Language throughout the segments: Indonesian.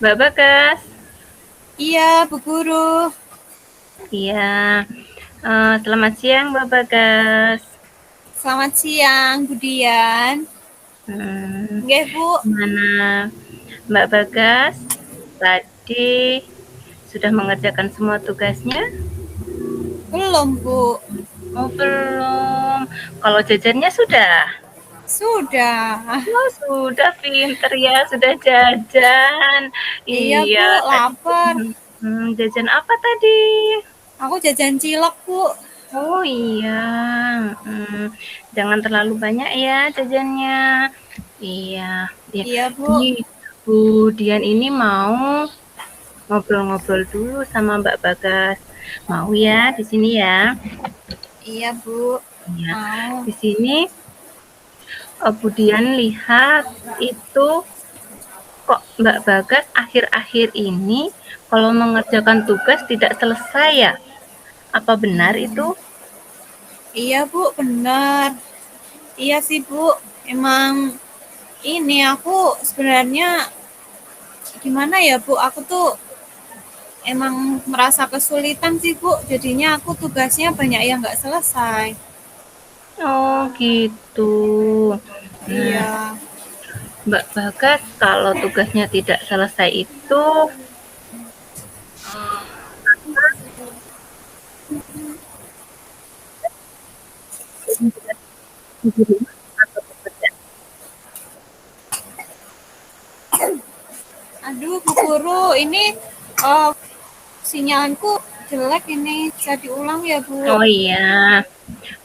Mbak Bagas. Iya, Bu Guru. Iya, selamat siang Mbak Bagas. Selamat siang, Bu Dian. Hmm, Nggih, Bu. gimana Mbak Bagas? Tadi sudah mengerjakan semua tugasnya? Belum, Bu. Oh belum. Kalau jajannya sudah? Sudah. Oh sudah pinter ya, sudah jajan. Iya, Iya, Bu. tadi Lapar. jajan apa tadi? Aku jajan cilok, Bu. Oh iya, jangan terlalu banyak ya jajannya. Iya, iya. Iya, Bu. Ini Bu Dian ini mau ngobrol-ngobrol dulu sama Mbak Bagas. Mau ya di sini ya? Iya, Bu. Iya. Mau. Di sini Bu Dian lihat itu kok Mbak Bagas akhir-akhir ini kalau mengerjakan tugas tidak selesai ya? Apa benar itu? Iya, Bu. Benar. Iya sih, Bu. Emang ini aku sebenarnya gimana ya, Bu? Aku tuh emang merasa kesulitan sih, Bu. Jadinya aku tugasnya banyak yang nggak selesai. Oh gitu. Nah, Iya. Mbak Bagas kalau tugasnya tidak selesai itu Aduh, Bu Guru, ini eh, sinyalku jelek ini. Bisa diulang ya, Bu? oh iya,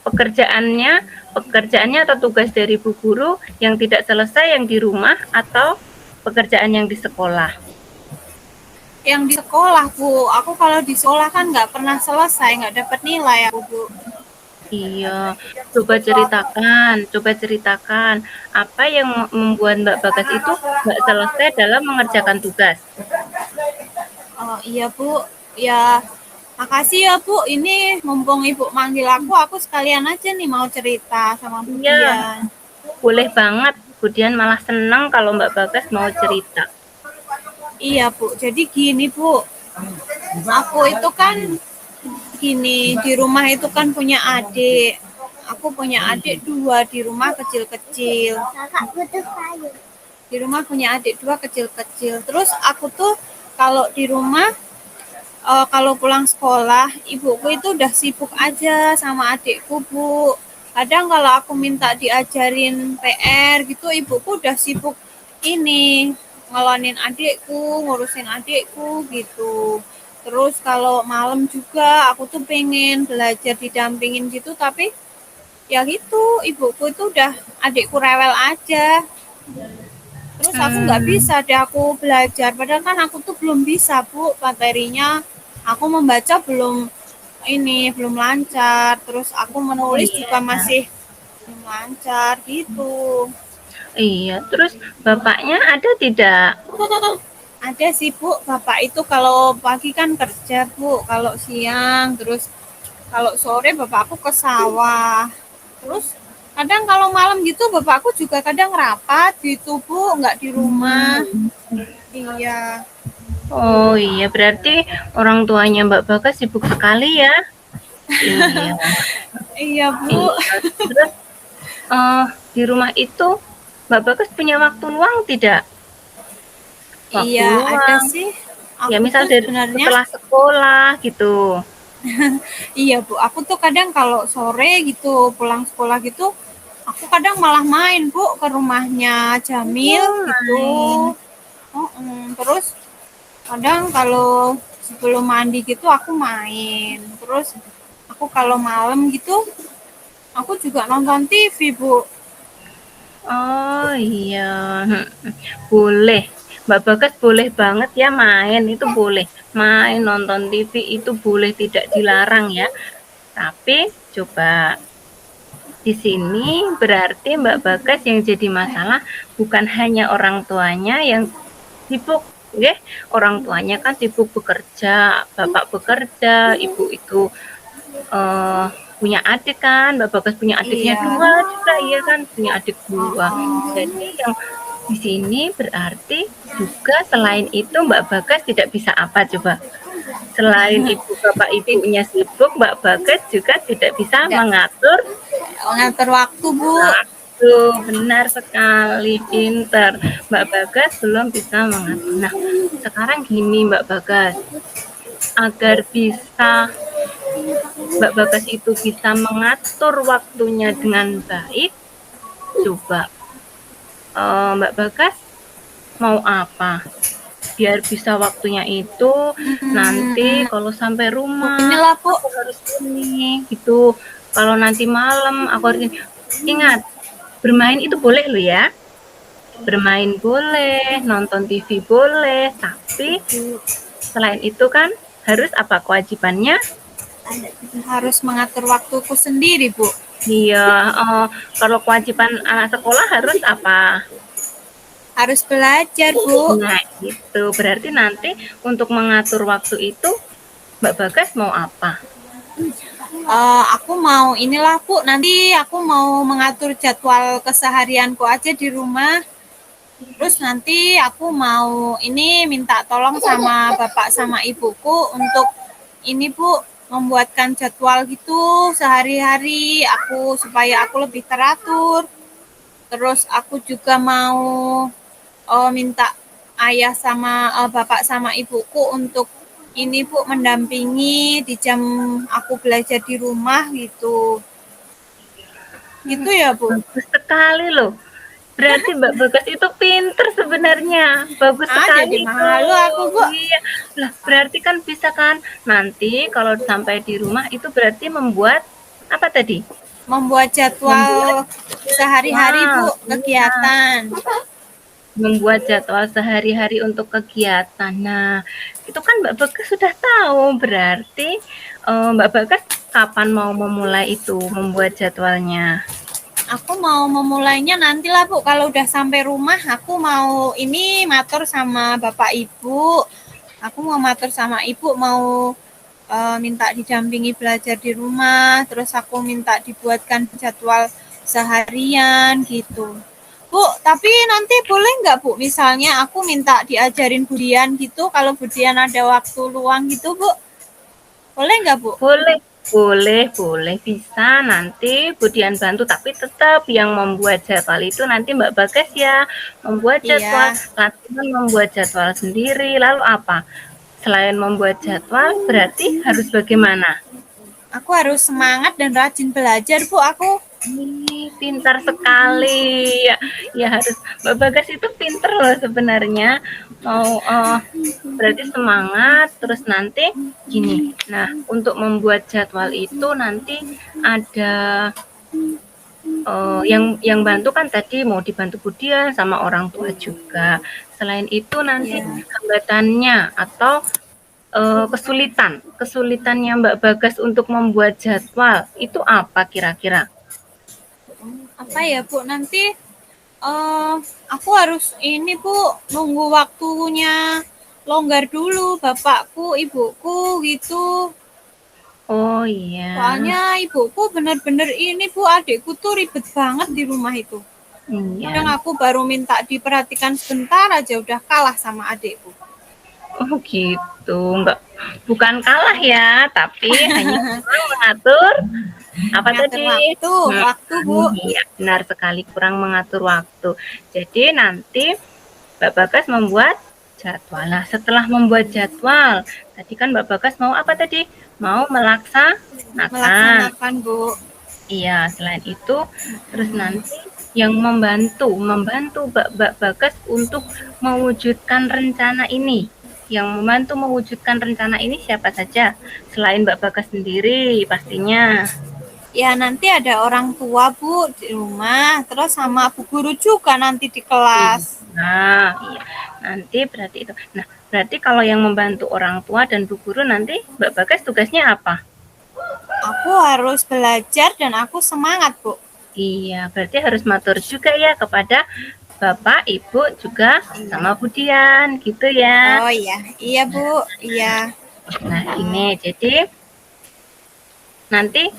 pekerjaannya pekerjaannya atau tugas dari Bu Guru yang tidak selesai yang di rumah atau pekerjaan yang di sekolah? Yang di sekolah, Bu. Aku kalau di sekolah kan nggak pernah selesai, nggak dapat nilai aku, Bu. Iya, coba ceritakan apa yang membuat Mbak Bagas itu nggak selesai dalam mengerjakan tugas? Oh, iya, Bu. Ya, makasih ya, Bu. Ini mumpung Ibu manggil aku sekalian aja nih mau cerita sama Bu Iya, Dian. boleh banget. Kemudian malah senang kalau Mbak Bagas mau cerita. Iya, Bu. Jadi gini, Bu. Aku itu kan gini, di rumah itu kan punya adik. Aku punya adik dua di rumah kecil-kecil. Di rumah punya adik dua kecil-kecil. Terus aku tuh kalau di rumah kalau pulang sekolah, ibuku itu udah sibuk aja sama adikku, Bu. Kadang kalau aku minta diajarin PR gitu, ibuku udah sibuk ini ngelonin adikku, ngurusin adikku gitu. Terus kalau malam juga aku tuh pengen belajar didampingin gitu, tapi ya gitu, ibuku itu udah adikku rewel aja. Terus aku nggak Hmm, bisa deh aku belajar, padahal kan aku tuh belum bisa, Bu, materinya. Aku membaca belum lancar, terus aku oh menulis juga iya. masih belum lancar gitu. Iya, terus bapaknya ada tidak? Ada sih, Bu, bapak itu kalau pagi kan kerja, Bu, kalau siang, terus kalau sore bapakku ke sawah. Terus kadang kalau malam gitu bapakku juga kadang rapat gitu, Bu, nggak di rumah. Hmm. Iya. Oh iya, berarti orang tuanya Mbak Bagas sibuk sekali ya? Iya, Iya, Bu. iya. Terus eh, di rumah itu Mbak Bagas punya waktu luang tidak? Waktu Iya, ada luang, sih. ya Aku misal tuh dari sebenarnya setelah sekolah gitu. iya, Bu. Aku tuh kadang kalau sore gitu pulang sekolah gitu, aku kadang malah main, Bu, ke rumahnya Jamil Oh, gitu. main. Terus kadang kalau sebelum mandi gitu aku main. Terus aku kalau malam gitu aku juga nonton TV, Bu. Oh iya, boleh. Mbak Bagas boleh banget ya main, itu boleh. Main, nonton TV itu boleh, tidak dilarang ya. Tapi coba di sini berarti Mbak Bagas yang jadi masalah bukan hanya orang tuanya yang sibuk, ya. Orang tuanya kan sibuk bekerja, bapak bekerja, ibu itu eh, punya adik kan, Mbak Bagas punya adiknya Iya. dua juga, iya kan, punya adik dua. Oh, Jadi yang Di sini berarti juga selain itu Mbak Bagas tidak bisa apa coba? Selain ibu bapak ibunya sibuk, Mbak Bagas juga tidak bisa Tidak mengatur ngatur waktu, Bu. waktu. Benar sekali, pinter. Mbak Bagas belum bisa mengatur. Nah, sekarang gini Mbak Bagas, agar bisa Mbak Bagas itu bisa mengatur waktunya dengan baik, coba Mbak Bagas mau apa? Biar bisa waktunya itu nanti kalau sampai rumah Inilah, Bu. aku harus ini gitu. Kalau nanti malam aku harus ini. Ingat, bermain itu boleh loh ya. Bermain boleh, nonton TV boleh, tapi selain itu kan harus apa kewajibannya? Harus mengatur waktuku sendiri, Bu. Iya, kalau kewajiban anak sekolah harus apa? Harus belajar, Bu. Nah, itu berarti nanti untuk mengatur waktu itu Mbak Bagas mau apa? Aku mau inilah, Bu. Nanti aku mau mengatur jadwal keseharianku aja di rumah. Terus nanti aku mau ini minta tolong sama bapak sama ibuku untuk ini, Bu, membuatkan jadwal gitu sehari-hari aku supaya aku lebih teratur. Terus aku juga mau minta ayah sama bapak sama ibuku untuk ini, Bu, mendampingi di jam aku belajar di rumah gitu. Gitu ya, Bu. Bagus sekali loh. Berarti Mbak Bagas itu pinter sebenarnya. Bagus Jadi sekali malu aku, tuh. Bu. Iya. Lah, berarti kan bisa kan nanti kalau sampai di rumah itu berarti membuat apa tadi? Membuat Membuat jadwal sehari-hari, Bu, jadwal. Iya. kegiatan. Membuat jadwal sehari-hari untuk kegiatan. Nah, itu kan Mbak Bagas sudah tahu. Berarti Mbak Bagas kapan mau memulai itu membuat jadwalnya? Aku mau memulainya nantilah, Bu. Kalau udah sampai rumah, aku mau ini matur sama bapak ibu. Aku mau matur sama ibu, mau minta didampingi belajar di rumah. Terus aku minta dibuatkan jadwal seharian gitu. Bu, tapi nanti boleh nggak, Bu? Misalnya aku minta diajarin Budian gitu, kalau Budian ada waktu luang gitu, Bu. Boleh nggak, Bu? Boleh, boleh, bisa nanti Budian bantu, tapi tetap yang membuat jadwal itu nanti Mbak Bagas ya, membuat jadwal, Iya. latihan membuat jadwal sendiri, lalu apa? Selain membuat jadwal, berarti harus bagaimana? Aku harus semangat dan rajin belajar, Bu. Aku Pintar sekali. Ya, ya harus Mbak Bagas itu pinter loh sebenarnya. Mau berarti semangat terus nanti gini. Nah, untuk membuat jadwal itu nanti ada yang bantu kan tadi mau dibantu Budian sama orang tua juga. Selain itu nanti hambatannya atau kesulitannya Mbak Bagas untuk membuat jadwal itu apa kira-kira? apa ya, Bu? Nanti aku harus ini, Bu, nunggu waktunya longgar dulu bapakku, ibuku gitu. Oh iya. Soalnya ibuku bener-bener ini, Bu, adikku tuh ribet banget di rumah itu. Kadang Iya. aku baru minta diperhatikan sebentar aja udah kalah sama adikku. Oh gitu, enggak, bukan kalah ya, tapi hanya kurang mengatur apa Ngatur tadi? waktu, Bu. Iya, benar sekali kurang mengatur waktu. Jadi nanti Mbak Bagas membuat jadwal. Nah, setelah membuat jadwal, tadi kan Mbak Bagas mau apa tadi? Mau Melaksanakan, Bu. Iya, selain itu, terus nanti yang membantu Mbak Bagas untuk mewujudkan rencana ini. Yang membantu mewujudkan rencana ini siapa saja? Selain Mbak Bagas sendiri pastinya. Ya nanti ada orang tua, Bu, di rumah, terus sama Bu Guru juga nanti di kelas. Nah, iya. Nanti berarti itu. Nah, berarti kalau yang membantu orang tua dan Bu Guru nanti Mbak Bagas tugasnya apa? Aku harus belajar dan aku semangat, Bu. Iya, berarti harus matur juga ya kepada Bapak, Ibu juga sama Budian, gitu ya. Oh iya, iya, Bu. Iya. Nah, ini jadi nanti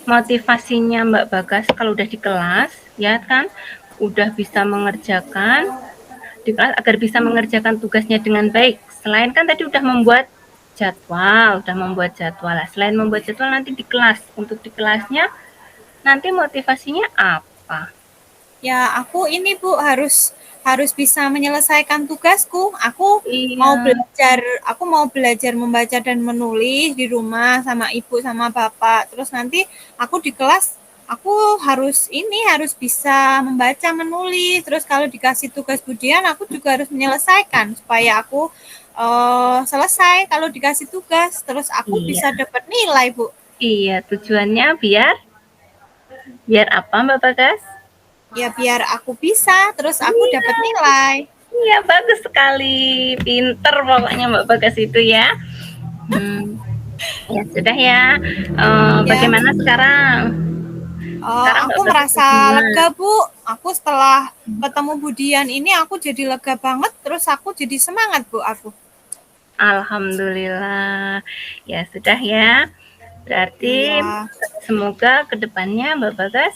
motivasinya Mbak Bagas kalau udah di kelas, ya kan, udah bisa mengerjakan di kelas agar bisa mengerjakan tugasnya dengan baik. Selain kan tadi udah membuat jadwal. Lah, selain membuat jadwal nanti di kelas, untuk di kelasnya nanti motivasinya apa? Ya, aku ini Bu harus harus bisa menyelesaikan tugasku. Iya, Aku mau belajar membaca dan menulis di rumah sama ibu sama bapak. Terus nanti aku di kelas aku harus bisa membaca menulis. Terus kalau dikasih tugas Budian aku juga harus menyelesaikan supaya aku selesai kalau dikasih tugas. Terus aku iya, bisa dapat nilai, Bu. iya. Tujuannya biar biar apa, Mbak Bagas? Ya biar aku bisa, terus aku dapat Iya, nilai. iya bagus sekali. Pinter pokoknya Mbak Bagas itu ya. Hmm, ya sudah ya. Ya, Bagaimana sekarang? Sekarang aku Mbak Bagas merasa gimana? lega, Bu. Aku setelah ketemu Budian ini aku jadi lega banget, terus aku jadi semangat, Bu, aku. Alhamdulillah. Ya sudah ya. Berarti Iya. semoga kedepannya Mbak Bagas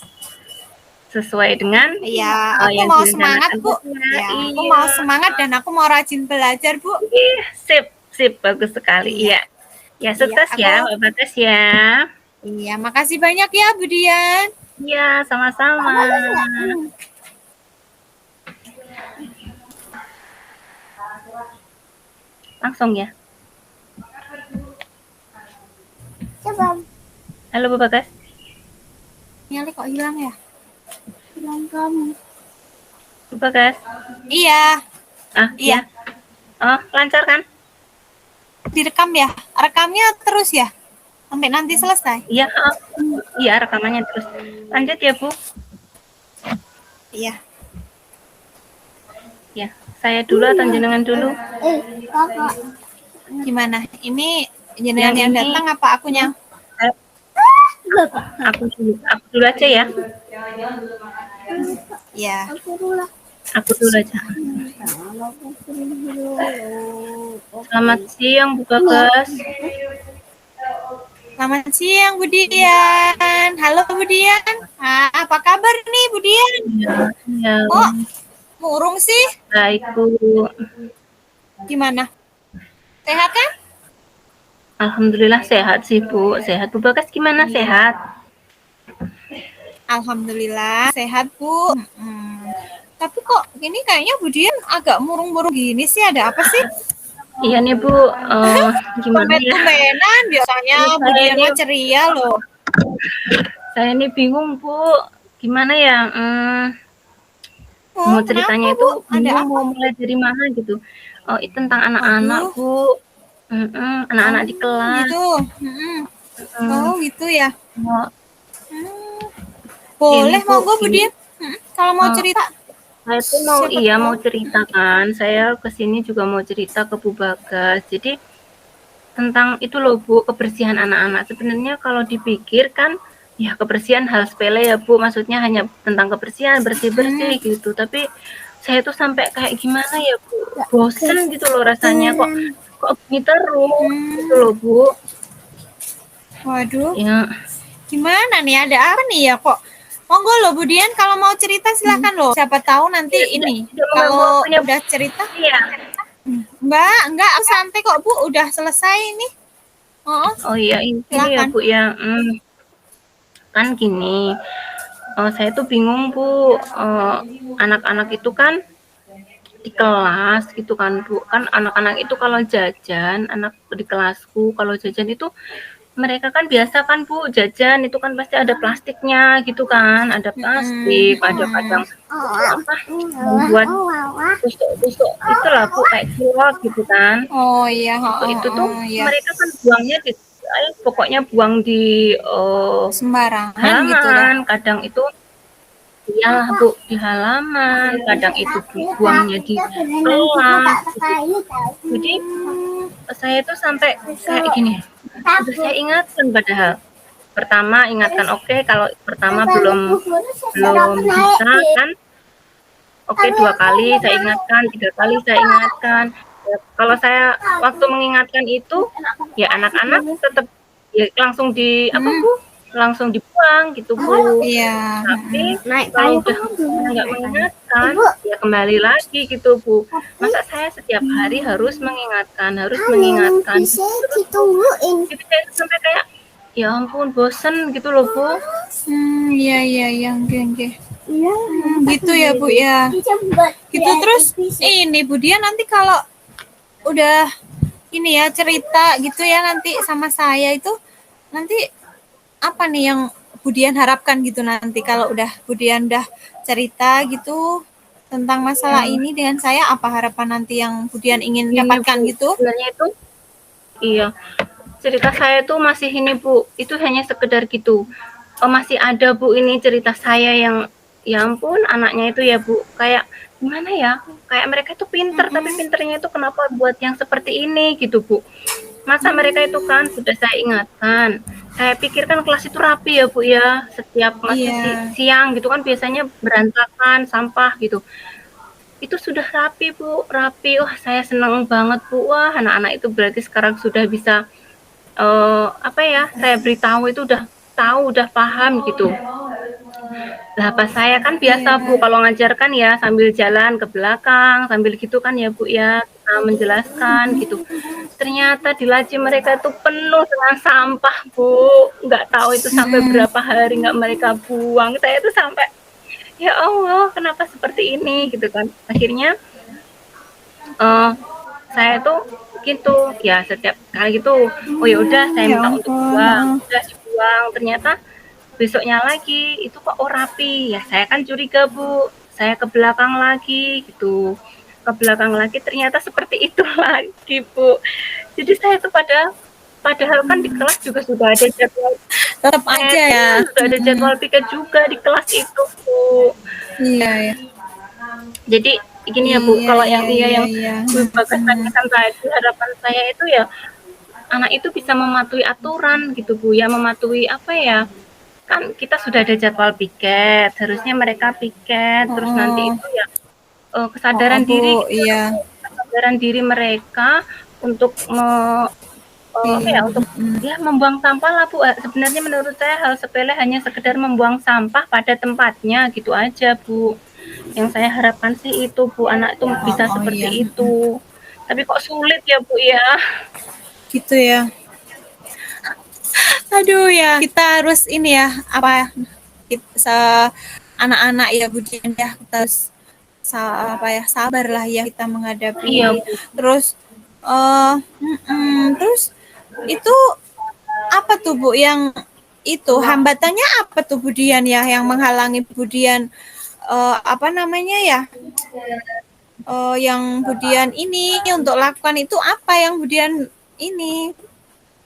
sesuai dengan Iya, aku yang mau semangat, direncanakan Bu. tadi ya. Ya, aku Iya. mau semangat dan aku mau rajin belajar, Bu. Ih, sip, sip, bagus sekali. Iya. Iya. Ya Iya, sukses aku ya Mbak Bagas ya. iya, makasih banyak ya, Budian. Iya, sama-sama. Langsung ya. Coba. Halo Mbak Bagas. Nyali kok hilang ya? Hilang kamu. Mbak Bagas. Iya, Ah, iya. ya. Oh, lancar kan? Direkam ya? Rekamnya terus ya? Sampai nanti selesai? Iya, iya rekamannya terus. Lanjut ya, Bu. Iya. Ya, saya dulu atau jenengan dulu? Kakak. Gimana? Ini jenengan yang Yang ini datang apa akunya? eh, aku dulu aja ya. Ya. Aku dulu aja. Selamat siang, Bu Bagas. Selamat siang Budian. Halo Budian. Apa kabar nih Budian? Iya, iya. Oh, murung sih. Baik, Bu. Gimana? Sehat kan? Alhamdulillah sehat sih, Bu. Sehat. Bu Bagas gimana? Sehat? Alhamdulillah sehat Bu. Tapi kok ini kayaknya Budian agak murung-murung gini sih. Ada apa sih? Iya nih, Bu. Gimana ya? Tumben-tumbenan biasanya Ini Budian mah ceria loh. saya ini bingung, Bu. Gimana ya? Oh, Mau kenapa ceritanya itu Bu? Ada bingung apa? mau mulai dari mana gitu. Oh, itu tentang anak-anak, Waduh. Bu. Anak-anak di Oh, kelas. gitu. Mm, Oh, gitu ya. mau Hmm. ini, Boleh Bu, monggo gini. Budian. Kalau mau eh, cerita saya tuh mau siapa mau tahu. cerita kan. Saya kesini juga mau cerita ke Bu Bagas. Jadi tentang itu loh, Bu, kebersihan anak-anak. Sebenarnya kalau dipikir kan ya kebersihan hal sepele ya, Bu. Maksudnya hanya tentang kebersihan, bersih-bersih gitu. Tapi saya tuh sampai kayak gimana ya, Bu? Bosen gitu loh rasanya. Kok gini terus gitu Hmm. loh, Bu. Waduh, Ya, gimana nih? Ada apa nih ya kok? Monggo loh Budian, kalau mau cerita silahkan loh. Siapa tahu nanti ya ini. tidak mengganggu Kalau waktunya, Bu. udah cerita, Iya. enggak, aku santai kok Bu. Udah selesai ini. Oh, Oh iya, ini ya, silakan. Bu ya. Kan gini. Saya tuh bingung, Bu. Anak-anak itu kan di kelas gitu kan, Bu. Kan anak-anak itu kalau jajan, anak di kelasku kalau jajan itu mereka kan biasa kan, Bu, jajan itu kan pasti ada plastiknya gitu kan, ada plastik, ada kadang apa buat tusuk-tusuk itulah, Bu, kayak cilok gitu kan. Oh iya, Itu tuh iya. mereka kan buangnya di pokoknya buang di Sembarangan gitu loh. halaman, kadang itu iyalah, Bu, di halaman, kadang itu buangnya di kelas gitu. Jadi saya tuh sampai kayak gini, udah saya ingatkan padahal. Pertama ingatkan, oke, kalau pertama belum bisa kan, oke, 2 kali saya ingatkan, 3 kali saya ingatkan. Ya, kalau saya waktu mengingatkan itu, ya anak-anak tetap ya langsung di apa, Bu? langsung dibuang gitu, Bu. Iya, Tapi Naik kalau kayu kan udah mobil. nggak Naik kayu. mengingatkan, Ibu, ya kembali lagi gitu, Bu. tapi Masa saya setiap hari harus halo, mengingatkan bisa gitu terus, Bu. ditungguin. Jadi saya itu sampai kayak, ya ampun bosen gitu loh, Bu. iya iya iya, oke oke. Iya, Gitu ya Bu ya. Gitu terus ini Bu Dia nanti kalau udah ini ya cerita gitu ya nanti sama saya itu nanti apa nih yang Budian harapkan gitu nanti kalau udah Budian udah cerita gitu tentang masalah Yang ini dengan saya apa harapan nanti yang Budian ingin ini, dapatkan Bu, gitu? sebenarnya itu iya, cerita saya tuh masih ini, Bu, itu hanya sekedar gitu. Masih ada, Bu, ini cerita saya yang ya ampun anaknya itu ya, Bu, kayak gimana ya, kayak mereka itu pinter, tapi pinternya itu kenapa buat yang seperti ini gitu, Bu. Masa mereka itu kan sudah saya ingatkan, saya pikir kan kelas itu rapi ya, Bu, ya, setiap maksudnya Iya. siang gitu kan biasanya berantakan, sampah gitu. Itu sudah rapi, Bu, rapi. Wah, saya senang banget, Bu. Wah, anak-anak itu berarti sekarang sudah bisa apa ya? Saya beritahu itu udah tahu, udah paham gitu. Lah pas saya kan biasa Bu Iya. kalau ngajarkan ya sambil jalan ke belakang, sambil gitu kan ya Bu ya, kita menjelaskan gitu. Ternyata di laci mereka itu penuh dengan sampah Bu, nggak tahu itu sampai berapa hari nggak mereka buang. Saya itu sampai, ya Allah kenapa seperti ini gitu kan. Akhirnya saya tuh gitu ya setiap kali gitu, oh ya udah saya Ya minta untuk ampun. buang, udah dibuang. Ternyata besoknya lagi itu kok rapi ya, saya kan curiga Bu, saya ke belakang lagi gitu, ke belakang lagi ternyata seperti itu lagi Bu. Jadi saya tuh padahal kan di kelas juga sudah ada jadwal Tetap piket, aja ya. iya sudah ada jadwal piket juga di kelas itu Bu. Iya ya. Jadi gini ya Bu, Iya kalau yang iya iya iya yang iya. Bagas tanyakan tadi, harapan saya itu ya anak itu bisa mematuhi aturan gitu Bu ya, mematuhi apa ya, kan kita sudah ada jadwal piket, harusnya mereka piket, terus nanti Oh, itu ya oh, kesadaran diri Bu, gitu loh, iya. kesadaran diri mereka untuk apa ya, Iya. untuk ya membuang sampah lah Bu. Sebenarnya menurut saya hal sepele hanya sekedar membuang sampah pada tempatnya gitu aja Bu. Yang saya harapkan sih itu Bu, anak itu Oh, bisa oh iya. seperti itu. Tapi kok sulit ya Bu ya. Gitu ya. Aduh ya, kita harus ini ya, apa kita anak-anak ya Budian ya, kita harus apa ya, sabar lah ya kita Iya menghadapi. Bu. Terus terus itu apa tuh Bu yang itu hambatannya apa tuh Budian ya yang menghalangi Budian apa namanya ya? Yang Budian ini untuk lakukan itu apa yang Budian ini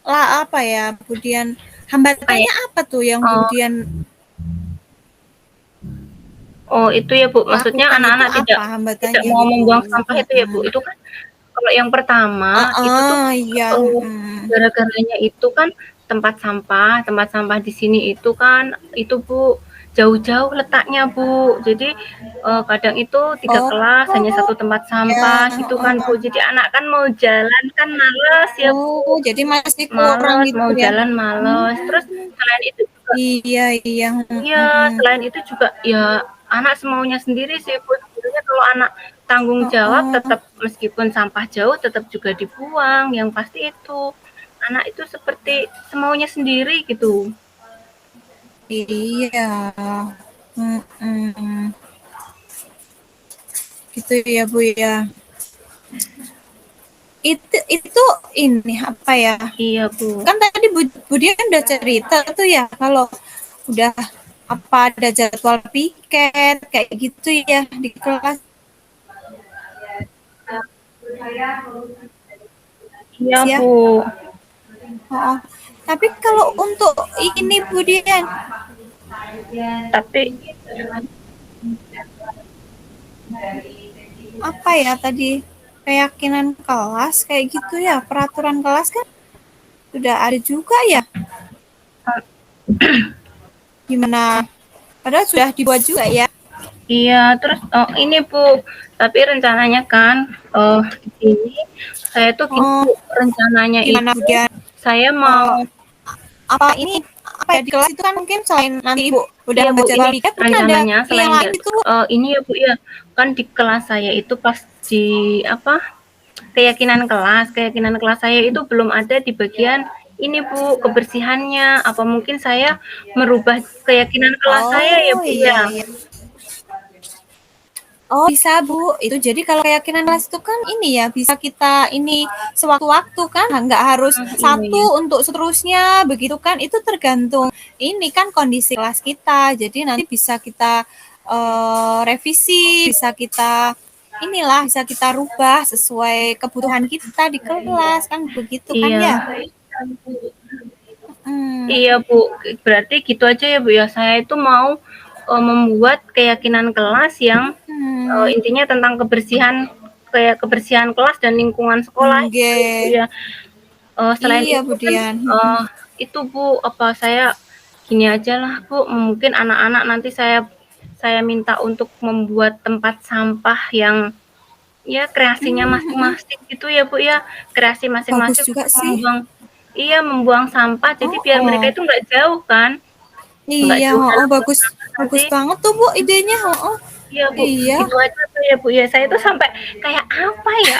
lah apa ya Budian hambatannya Kayak apa tuh yang oh, Budian oh itu ya Bu, maksudnya lakukan itu anak-anak tidak apa tidak hambatannya mau gitu? membuang sampah itu ya Bu. Itu kan kalau yang pertama itu tuh Iya. uh, gara-garanya itu kan tempat sampah di sini itu kan itu Bu jauh-jauh letaknya Bu. Jadi kadang itu 3 Oh, kelas hanya satu tempat ya. sampah gitu kan Bu. Jadi anak kan mau jalan kan males ya Oh, Bu. jadi masih kurang Males, gitu mau ya? jalan males. Terus selain itu juga Iya, iya. iya, selain itu juga ya anak semaunya sendiri sih Bu. Sebenarnya kalau anak tanggung jawab tetap meskipun sampah jauh tetap juga dibuang. Yang pasti itu anak itu seperti semaunya sendiri gitu. Iya. Mm-mm. Gitu ya Bu ya. Itu ini apa ya? Iya Bu. Kan tadi Budi kan udah cerita tuh ya kalau udah apa ada jadwal piket kayak gitu ya di kelas Iya ya. Bu. Oh, tapi kalau untuk ini Budian Tapi apa ya tadi keyakinan kelas kayak gitu ya peraturan kelas kan sudah ada juga ya gimana padahal sudah dibuat juga ya. iya, terus ini Bu, tapi rencananya kan di sini saya tuh gini Oh, Bu, rencananya gimana itu Budian saya oh, mau apa ini apa ya, di kelas itu kan mungkin selain nanti Ibu udah Iya Bu, jadwal ini tiket, mungkin ada rencananya yang selain lain itu. ini ya Bu ya, kan di kelas saya itu pas di apa keyakinan kelas saya itu belum ada di bagian ini Bu, kebersihannya. Apa mungkin saya merubah keyakinan kelas saya ya Oh Bu iya ya? iya. Oh bisa Bu, itu jadi kalau keyakinan kelas itu kan ini ya bisa kita ini sewaktu-waktu kan, nggak harus Iya iya. satu untuk seterusnya begitu kan, itu tergantung ini kan kondisi kelas kita, jadi nanti bisa kita revisi, bisa kita inilah bisa kita rubah sesuai kebutuhan kita di kelas kan begitu kan Iya. ya. Hmm. Iya Bu, berarti gitu aja ya Bu ya. Saya itu mau membuat keyakinan kelas yang Hmm. intinya tentang kebersihan kayak kebersihan kelas dan lingkungan sekolah Nggih. gitu ya Bu ya. Selain Iya itu Bu kan Dian. itu Bu apa saya gini aja lah Bu, mungkin anak-anak nanti saya minta untuk membuat tempat sampah yang ya kreasinya masing-masing gitu ya Bu ya. Kreasi Bagus masing-masing juga untuk sih. membuang sampah jadi Oh, biar mereka oh. itu nggak jauh kan. Nggak Iya, jauh oh, dalam buang bagus sampah bagus nanti. banget tuh Bu idenya, oh. Iya Bu, Iya. gitu aja tuh ya Bu ya. Saya tuh sampai kayak apa ya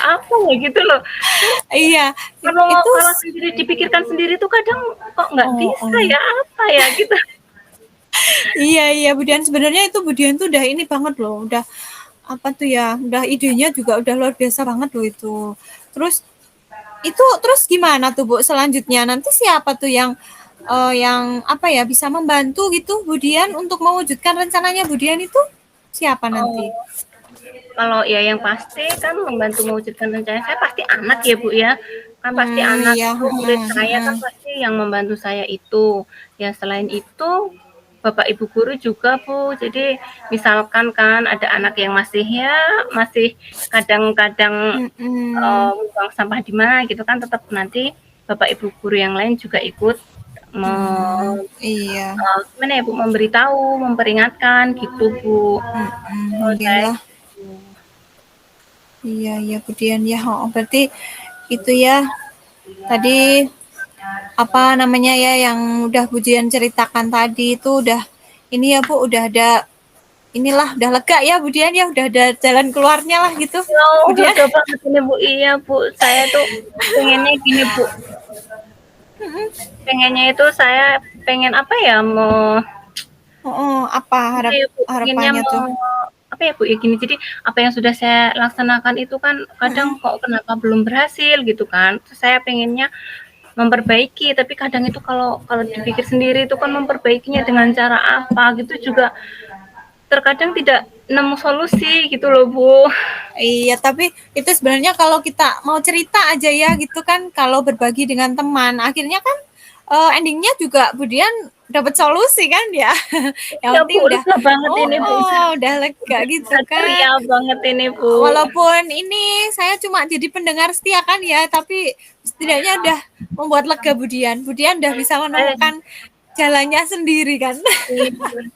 gitu loh. Saya Iya, kalau itu kalau sendiri dipikirkan sendiri tuh kadang kok nggak oh, bisa oh. ya apa ya gitu. Iya iya Budian sebenarnya itu Budian tuh udah ini banget loh, udah apa tuh ya, udah idenya juga udah luar biasa banget loh itu. Terus itu terus gimana tuh Bu selanjutnya? Nanti siapa tuh yang apa ya bisa membantu gitu Budian untuk mewujudkan rencananya Budian itu siapa nanti? Oh, kalau ya yang pasti kan membantu mewujudkan rencana saya pasti anak ya Bu ya. Kan pasti anak Iya, itu murid saya kan pasti yang membantu saya itu. Ya selain itu Bapak Ibu guru juga Bu. Jadi misalkan kan ada anak yang masih kadang-kadang mm-mm. buang sampah di mana gitu kan tetap nanti Bapak Ibu guru yang lain juga ikut me, Iya, gimana ya Bu memberitahu, memperingatkan gitu Bu. Oh, oke saya lah. gitu. Iya, iya, Budian ya. Oh, berarti itu ya. Tadi apa namanya ya yang udah Budian ceritakan tadi itu udah ini ya Bu, udah ada inilah udah lega ya Budian ya, udah ada jalan keluarnya lah gitu. Oh, Budian. lega banget ini Bu. Iya Bu, saya tuh pengennya gini Bu. Pengennya itu saya pengen apa ya mau Oh, apa apa ya Bu, pengennya harapannya tuh? mau apa ya Bu ya gini. Jadi apa yang sudah saya laksanakan itu kan kadang kok kenapa belum berhasil gitu kan. Terus saya pengennya memperbaiki, tapi kadang itu kalau kalau dipikir sendiri itu kan memperbaikinya dengan cara apa gitu juga terkadang tidak nemu solusi gitu loh Bu. Iya, tapi itu sebenarnya kalau kita mau cerita aja ya gitu kan, kalau berbagi dengan teman, akhirnya kan endingnya juga Budian dapat solusi kan ya. Yang Ya penting Bu, udah, lega banget ini Bu. udah lega gitu Ceria kan. banget ini Bu. Walaupun ini saya cuma jadi pendengar setia kan ya, tapi setidaknya udah membuat lega Budian. Budian udah bisa Saya, menemukan jalannya sendiri kan.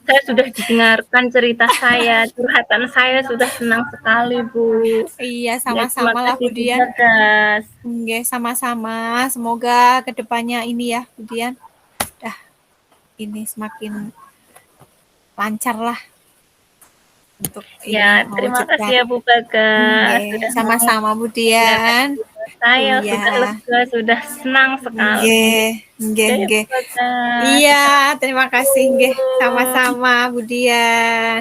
saya sudah didengarkan cerita saya, curhatan saya sudah senang sekali Bu. Iya, Ya terima sama-sama lah kasih Bu Budian. Bagas. Oke, sama-sama. Semoga kedepannya ini ya, Budian. Dah, ini semakin lancar lah untuk ini Ya terima kasih mewujudkan. ya Bu Bagas Oke, sudah mau sama-sama mendengarkan Budian. cerita saya, Iya. sudah lega, sudah senang sekali. Oke, oke, Oke oke. Bu Bagas, Iya, sampai terima kasih, nggih. ketemu. Sama-sama Budian.